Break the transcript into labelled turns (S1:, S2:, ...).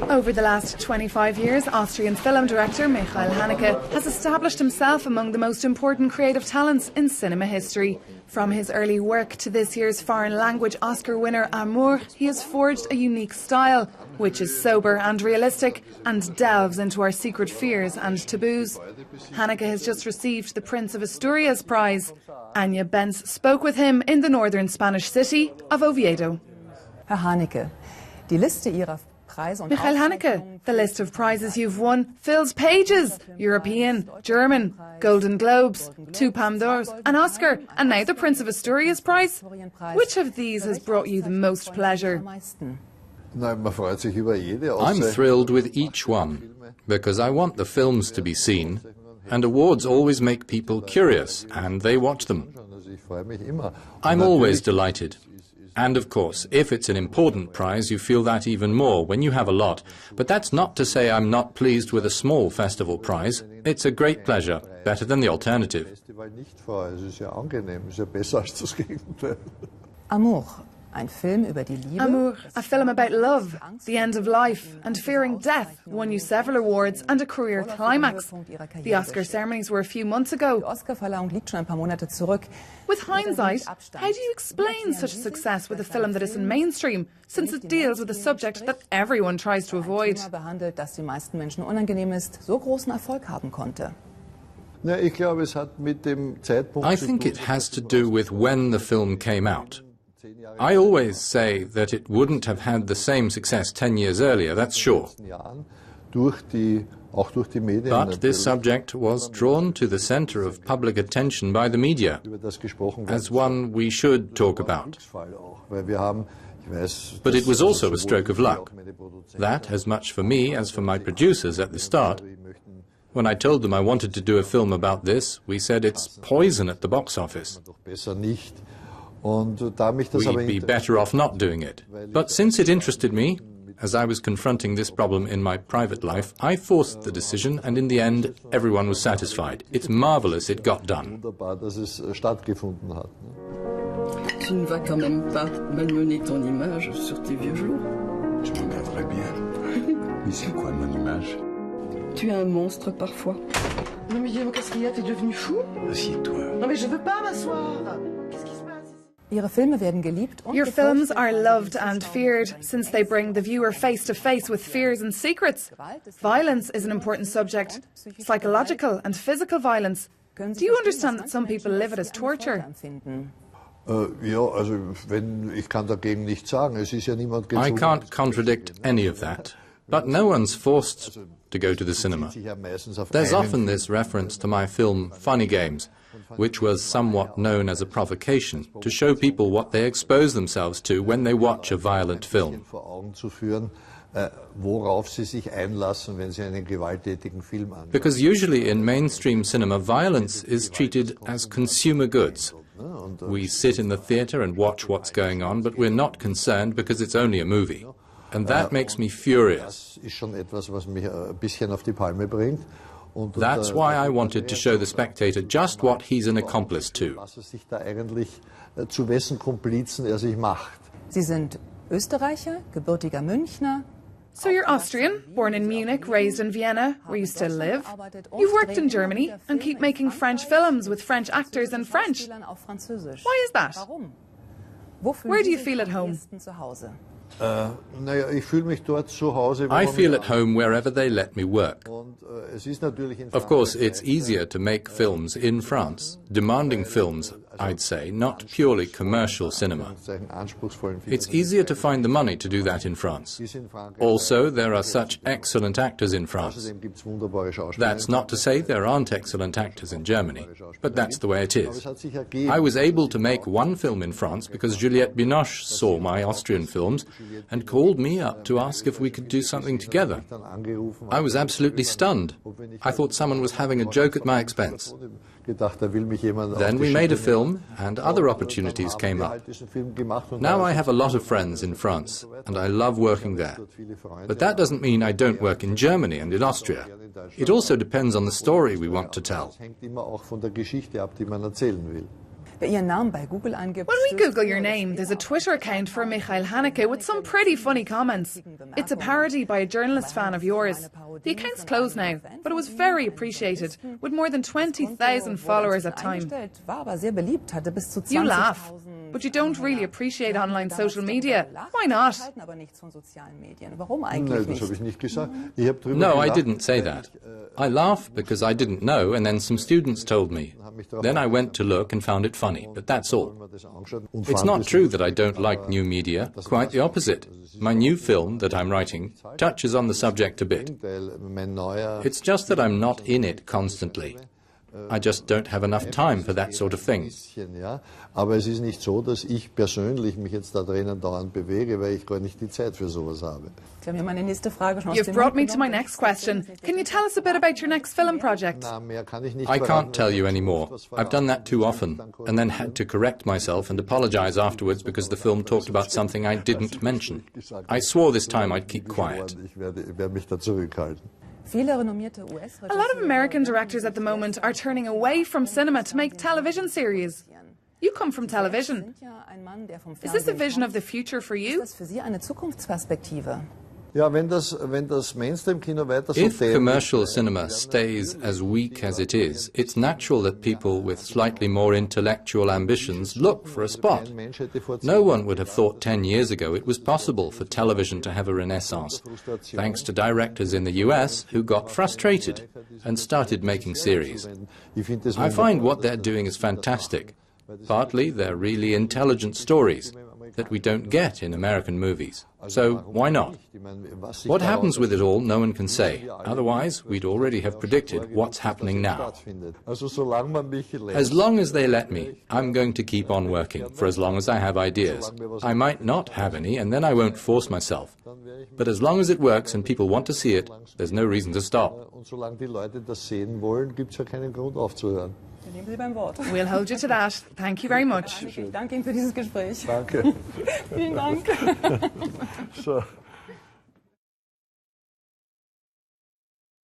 S1: Over the last 25 years, Austrian film director Michael Haneke has established himself among the most important creative talents in cinema history. From his early work to this year's foreign language Oscar winner Amour, he has forged a unique style, which is sober and realistic and delves into our secret fears and taboos. Haneke has just received the Prince of Asturias Prize. Anya Benz spoke with him in the northern Spanish city of Oviedo.
S2: Herr Haneke, die Liste Ihrer
S1: Michael Haneke, the list of prizes you've won fills pages. European, German, Golden Globes, 2 Palme d'Ors, an Oscar, and now the Prince of Asturias Prize. Which of these has brought you the most pleasure?
S3: I'm thrilled with each one, because I want the films to be seen, and awards always make people curious, and they watch them. I'm always delighted. And of course, if it's an important prize, you feel that even more when you have a lot. But that's not to say I'm not pleased with a small festival prize. It's a great pleasure, better than the alternative.
S2: Amour,
S1: Amour, a film about love, the end of life, and fearing death, won you several awards and a career climax. The Oscar ceremonies were a few months ago. With hindsight, how do you explain such success with a film that isn't mainstream, since it deals with a subject that everyone tries to avoid?
S3: I think it has to do with when the film came out. I always say that it wouldn't have had the same success 10 years earlier, that's sure. But this subject was drawn to the center of public attention by the media, as one we should talk about. But it was also a stroke of luck. That, as much for me as for my producers at the start. When I told them I wanted to do a film about this, we said it's poison at the box office. We'd be better off not doing it. But since it interested me, as I was confronting this problem in my private life, I forced the decision, and in the end, everyone was satisfied. It's marvelous it got done.
S4: Tu ne vas quand même pas malmener ton image sur tes vieux jours.
S5: Je m'en garderai bien. Mais c'est quoi mon image?
S4: Tu es un monstre parfois.
S6: Non mais Guillaume, qu'est-ce qu'il y a? T'es devenu fou?
S5: Assieds-toi.
S6: Non mais je veux pas m'asseoir. Qu'est-ce qui se passe?
S1: Your films are loved and feared, since they bring the viewer face to face with fears and secrets. Violence is an important subject, psychological and physical violence. Do you understand that some people live it as torture?
S3: I can't contradict any of that, but no one's forced to go to the cinema. There's often this reference to my film Funny Games, which was somewhat known as a provocation to show people what they expose themselves to when they watch a violent film. Because usually in mainstream cinema, violence is treated as consumer goods. We sit in the theatre and watch what's going on, but we're not concerned because it's only a movie. And that makes me furious. That's why I wanted to show the spectator just what he's an accomplice to.
S2: Sie sind Österreicher, gebürtiger Münchner.
S1: So you're Austrian, born in Munich, raised in Vienna, where you still live. You've worked in Germany and keep making French films with French actors in French. Why is that? Where do you feel at home?
S3: I feel at home wherever they let me work. Of course, it's easier to make films in France, demanding films, I'd say, not purely commercial cinema. It's easier to find the money to do that in France. Also, there are such excellent actors in France. That's not to say there aren't excellent actors in Germany, but that's the way it is. I was able to make one film in France because Juliette Binoche saw my Austrian films and called me up to ask if we could do something together. I was absolutely stunned. I thought someone was having a joke at my expense. Then we made a film, and other opportunities came up. Now I have a lot of friends in France, and I love working there. But that doesn't mean I don't work in Germany and in Austria. It also depends on the story we want to tell.
S2: Wer Ihren Namen bei Google eingibt,
S1: When we Google your name, there's a Twitter account for Michael Haneke with some pretty funny comments. It's a parody by a journalist fan of yours. The account's closed now, but it was very appreciated, with more than 20,000 followers at time.
S2: war aber sehr beliebt, hatte bis zu
S1: You laugh,
S2: 20.000
S1: but you don't really appreciate online social media. Why not?
S2: halten aber nichts von sozialen Medien. Warum
S7: Nein,
S2: eigentlich
S7: das habe
S2: nicht?
S7: ich nicht gesagt. Ich habe drüber
S3: No, I
S7: gelacht.
S3: didn't say that. I laugh because I didn't know, and then some students told me. Then I went to look and found it funny, but that's all. It's not true that I don't like new media, quite the opposite. My new film that I'm writing touches on the subject a bit. It's just that I'm not in it constantly. I just don't have enough time for that sort of thing.
S7: Ja, aber es ist nicht so, dass ich persönlich mich jetzt da drinnen dauernd bewege, weil ich gar nicht die Zeit für sowas habe.
S2: Sie haben mir meine nächste Frage schon aus
S1: You've
S2: dem
S1: brought
S2: Mund
S1: me to my
S2: genommen.
S1: next question. Can you tell us a bit about your next film project?
S7: Na, mehr kann ich nicht
S3: I
S7: verraten.
S3: can't tell you anymore. I've done that too often, and then had to correct myself and apologize afterwards because the film talked about something I didn't mention. I swore this time I'd keep quiet.
S7: Ich werde mich da zurückhalten.
S2: Viele renommierte
S1: A lot of American directors at the moment are turning away from cinema to make television series. You come from television. Is this a vision of the future for you?
S2: Ist das für Sie eine Zukunftsperspektive?
S7: Ja, wenn das Mainstream-Kino weiter so
S3: If
S7: dämlich
S3: commercial cinema stays as weak as it is, it's natural that people with slightly more intellectual ambitions look for a spot.
S7: ein Mensch hätte vor
S3: No one would have thought 10 years ago it was possible for television to have a renaissance, thanks to directors in the US who got frustrated and started making series.
S7: Ich finde das
S3: I find what they're doing is fantastic. Partly they're really intelligent stories that we don't get in American movies. So why not? What happens with it all, no one can say. Otherwise, we'd already have predicted what's happening now.
S7: Also solange man mich lässt.
S3: As long as they let me, I'm going to keep on working, for as long as I have ideas. I might not have any, and then I won't force myself. But as long as it works and people want to see it, there's no reason to stop.
S7: Und solange die Leute das sehen wollen, gibt es ja keinen Grund aufzuhören.
S2: Wir nehmen Sie beim Wort.
S1: We'll hold you to that. Thank you very much.
S2: Ich danke Ihnen für dieses Gespräch.
S7: Danke.
S2: Vielen Dank.
S7: So.